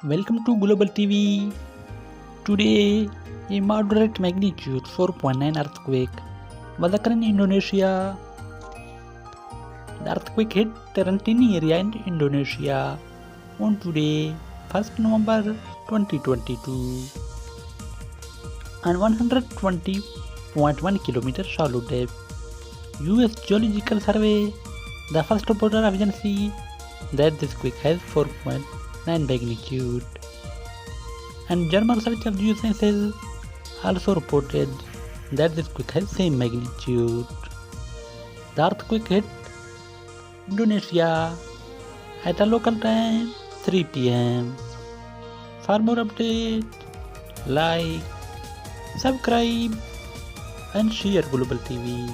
Welcome to Global TV. Today, a moderate magnitude 4.9 earthquake was occurring in Indonesia. The earthquake hit Terentini area in Indonesia on today, 1st November 2022, and 120.1 km shallow depth. US Geological Survey, the first reporter agency, that this quake has 4.9 magnitude. And German Research of Geosciences also reported that this quake has same magnitude. The earthquake hit Indonesia at a local time 3 p.m. For more updates, like, subscribe and share Global TV.